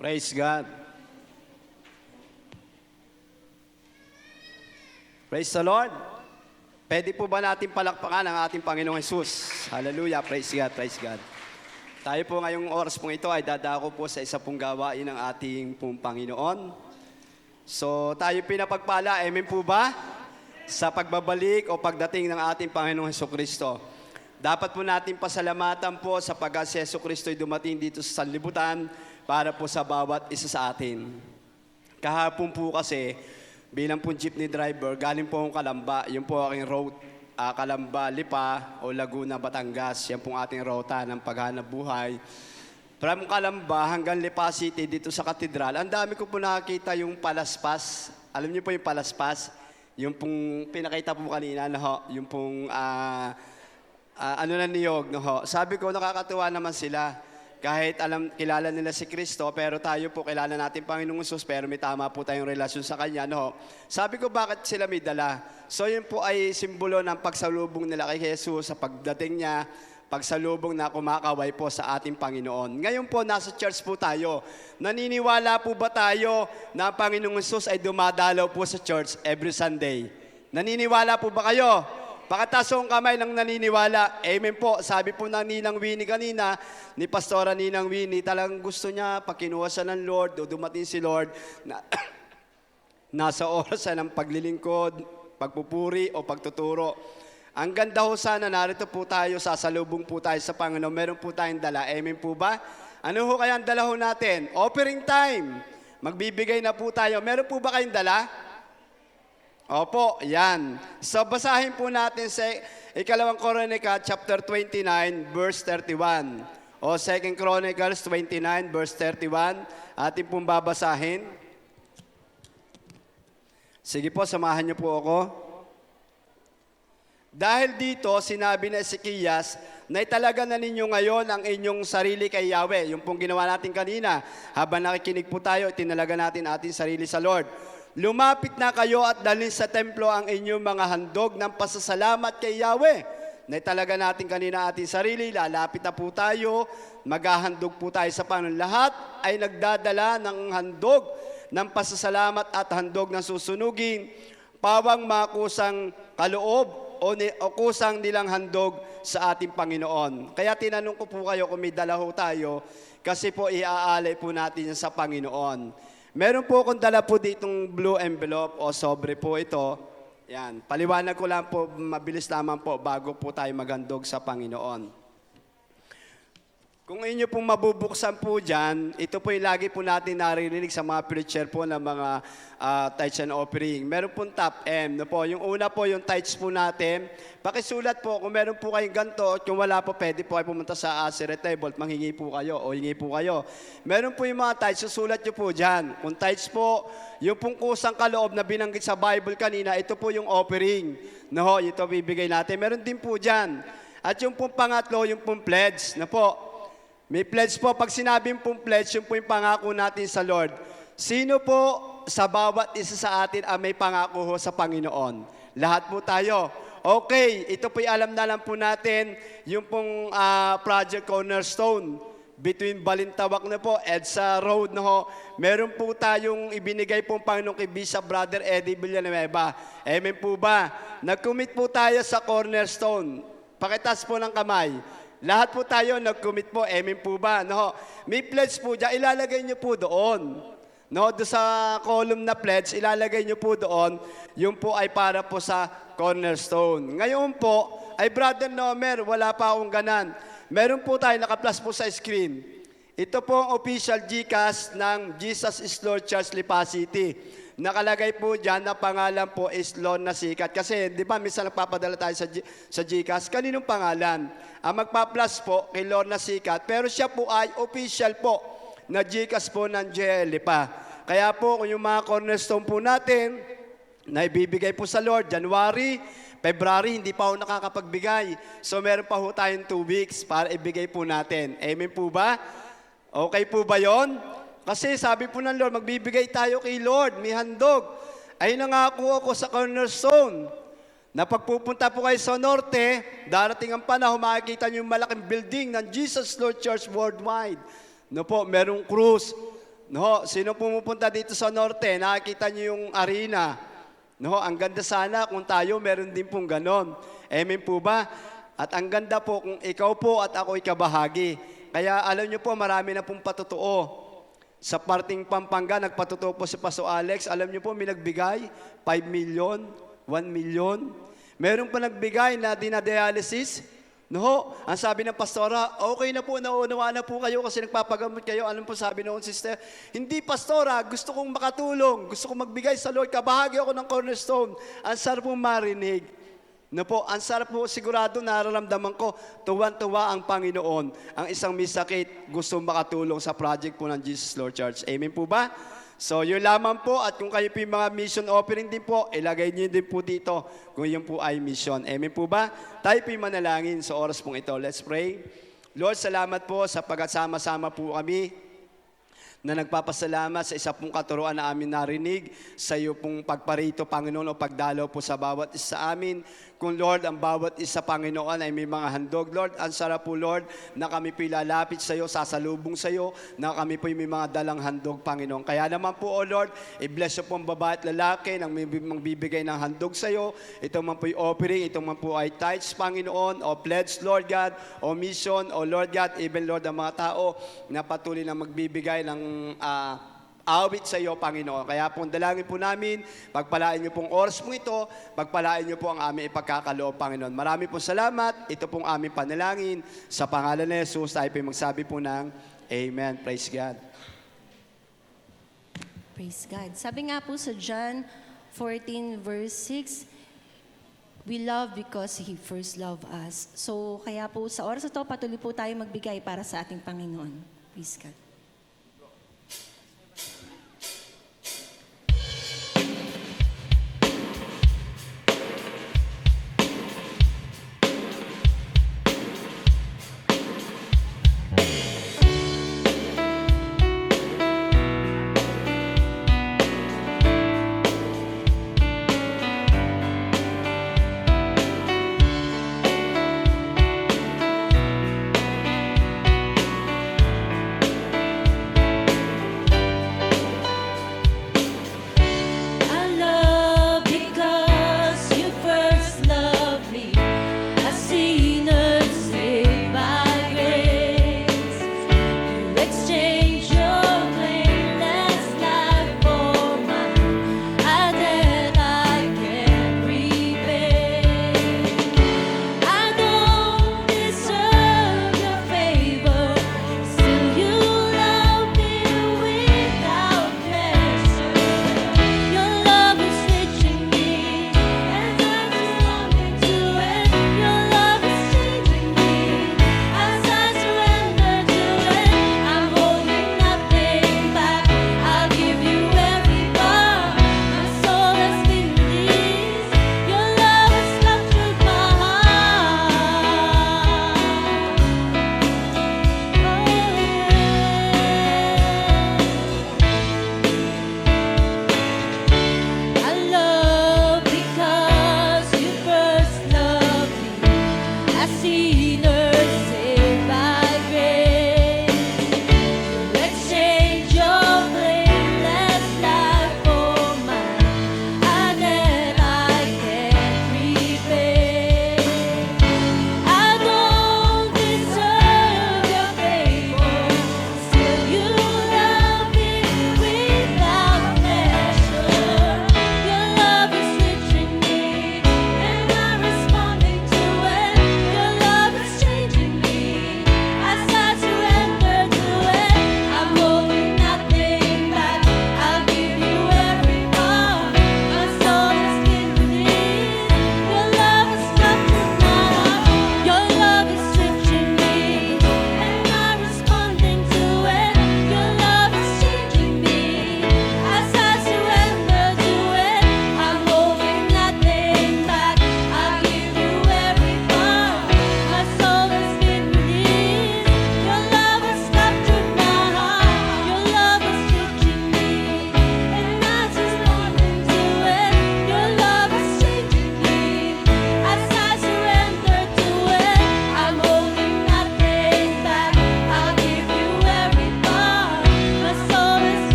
Praise God. Praise the Lord. Pwede po ba natin palakpakan ang ating Panginoong Jesus? Hallelujah. Praise God. Praise God. Tayo po ngayong oras pong ito ay dadako po sa isa pong gawain ng ating pong Panginoon. So tayo pinapagpala, amen po ba? Sa pagbabalik o pagdating ng ating Panginoong Jesucristo. Dapat po natin pasalamatan po sa pag-asa Jesucristo ay dumating dito sa sanlibutan para po sa bawat isa sa atin. Kahapon po kasi, bilang po jeepney driver, galing po akong Calamba. Yun po aking route, Calamba, Lipa o Laguna, Batangas. Yan pong ating rota ng paghanap buhay. From Calamba hanggang Lipa City dito sa katedral, ang dami ko po nakakita yung palaspas. Alam niyo po yung palaspas? Yung pong pinakita po kanina, no, yung pong niyog. No, sabi ko, nakakatuwa naman sila. Kahit kilala nila si Kristo, pero tayo po kilala natin Panginoong Hesus, pero may tama po tayong relasyon sa Kanya. No? Sabi ko, bakit sila may dala? So yun po ay simbolo ng pagsalubong nila kay Jesus sa pagdating niya, pagsalubong na kumakaway po sa ating Panginoon. Ngayon po, nasa church po tayo. Naniniwala po ba tayo na ang Panginoong Hesus ay dumadalaw po sa church every Sunday? Naniniwala po ba kayo? Pakataas ang kamay ng naniniwala. Amen po. Sabi po ng Ninang Winnie kanina, ni Pastora Ninang Winnie, talagang gusto niya, pag kinuha siya ng Lord, o dumating si Lord, na, nasa oras ng paglilingkod, pagpupuri o pagtuturo. Ang ganda ho sana, narito po tayo, sasalubong po tayo sa Panginoon, meron po tayong dala. Amen po ba? Ano ho kaya ang dala ho natin? Offering time. Magbibigay na po tayo. Meron po ba kayong dala? Opo, yan. So, basahin po natin sa Ikalawang Kronika, chapter 29, verse 31. O 2 Chronicles 29, verse 31. Atin pong babasahin. Sige po, samahan niyo po ako. Dahil dito, sinabi na Ezekias, na italaga na ninyo ngayon ang inyong sarili kay Yahweh. Yung pong ginawa natin kanina, habang nakikinig po tayo, itinalaga natin ating sarili sa Lord. Lumapit na kayo at dalhin sa templo ang inyong mga handog ng pasasalamat kay Yahweh. Naitalaga natin kanina ating sarili, lalapit na po tayo, maghahandog po tayo sa Panginoon. Lahat ay nagdadala ng handog ng pasasalamat at handog ng susunugin, pawang makusang kaloob o kusang nilang handog sa ating Panginoon. Kaya tinanong ko po kayo kung may dala ho tayo, kasi po iaalay po natin yan sa Panginoon. Meron po akong dala po ditong blue envelope o sobre po ito. Yan. Paliwanag ko lang po, mabilis naman po bago po tayo maghandog sa Panginoon. Kung inyo pong mabubuksan po dyan, ito po yung lagi po natin naririnig sa mga preacher po ng mga tithes and offering. Meron pong top M. No po? Yung una po, yung tithes po natin. Pakisulat po, kung meron po kayong ganito, at kung wala po, pwede po kayo pumunta sa Aseret Table, manghingi po kayo o hingi po kayo. Meron po yung mga tithes, susulat nyo po dyan. Kung tithes po, yung pong kusang kaloob na binanggit sa Bible kanina, ito po yung offering. No, ito bibigay natin. Meron din po dyan. At yung pong pangatlo, yung pong pledge. Na po, may pledge po. Pag sinabing pong pledge, yung po yung pangako natin sa Lord. Sino po sa bawat isa sa atin ang may pangako ho sa Panginoon? Lahat po tayo. Okay, ito po yung alam na lang po natin, yung pong Project Cornerstone between Balintawak na po, EDSA Road na ho. Meron po tayong ibinigay pong Panginoon kay Bishop Brother Eddie Villanueva. Amen po ba? Nag-commit po tayo sa Cornerstone. Pakitas po ng kamay. Lahat po tayo nag-commit po, amen po ba? No? May pledge po dyan, ilalagay nyo po doon. No? Doon sa column na pledge, ilalagay nyo po doon, yung po ay para po sa Cornerstone. Ngayon po, ay Brother Nomer, wala pa akong ganan. Meron po tayo, naka-plus po sa screen. Ito po ang official GCash ng Jesus is Lord Church Lipa City. Nakalagay po dyan na pangalan po is Lorna Sikat. Kasi, di ba, minsan nagpapadala tayo sa GCash. Kaninong pangalan? Ang magpa-plus po kay Lorna Sikat. Pero siya po ay official po na GCash po ng JL pa. Kaya po, kung yung mga cornerstone po natin, na ibibigay po sa Lord, January, February, hindi pa ako nakakapagbigay. So, meron pa ho tayong 2 weeks para ibigay po natin. Amen po ba? Okay po ba yon? Kasi sabi po ng Lord, magbibigay tayo kay Lord, may handog. Ay nangako ako sa Cornerstone, na pagpupunta po kayo sa norte, darating ang panahon, makikita niyo yung malaking building ng Jesus Lord Church Worldwide. No po, merong krus, No, sino pumupunta dito sa norte, nakikita niyo yung arena. No, ang ganda sana kung tayo meron din pong ganon. Amen po ba? At ang ganda po kung ikaw po at ako ikabahagi. Kaya alam niyo po, marami na pong patotoo. Sa parting Pampanga, nagpatotoo po si Pastor Alex. Alam niyo po, may nagbigay 5 million, 1 million. Meron pa nagbigay na dinadialysis. No, ang sabi ng pastora, okay na po, nauunawaan na po kayo kasi nagpapagamot kayo. Alam po sabi noon, sister, hindi pastora, gusto kong makatulong, gusto kong magbigay sa Lord, kabahagi ako ng cornerstone. Ang sarap po marinig. No po, ang sarap po sigurado nararamdaman ko, tuwan-tuwa ang Panginoon. Ang isang may sakit, gusto makatulong sa project po ng Jesus Lord Church. Amen po ba? So, yun lamang po. At kung kayo po yung mga mission offering din po, ilagay niyo din po dito kung yun po ay mission. Amen po ba? Tayo po yung manalangin sa oras pong ito. Let's pray. Lord, salamat po sa pagkasama-sama po kami na nagpapasalamat sa isa pong katuruan na amin narinig, sa iyo pong pagparito, Panginoon, o pagdalaw po sa bawat isa amin. Kung Lord, ang bawat isa, Panginoon, ay may mga handog. Lord, ang sarap po, Lord, na kami po lalapit sa iyo, sasalubong sa iyo, na kami po may mga dalang handog, Panginoon. Kaya naman po, O Lord, i-blessyo po ang babae at lalaki nang magbibigay ng handog sa iyo. Ito man po yung offering, ito man po ay tithes, Panginoon, o pledge, Lord God, o mission, o Lord God, even Lord, ang mga tao na patuloy na magbibigay ng awit sa iyo, Panginoon. Kaya po, dalangin po namin, pagpalain niyo pong oras po ito, pagpalain niyo po ang aming ipagkakaloob, Panginoon. Marami po salamat. Ito pong aming panalangin. Sa pangalan ni Jesus, tayo po magsabi po ng Amen. Praise God. Praise God. Sabi nga po sa John 14 verse 6, we love because He first loved us. So, kaya po sa oras ito, patuloy po tayo magbigay para sa ating Panginoon. Praise God.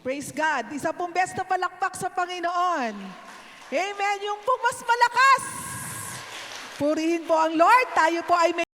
Praise God. Isa pong best na palakpak sa Panginoon. Amen. Yung po mas malakas. Purihin po ang Lord. Tayo po ay may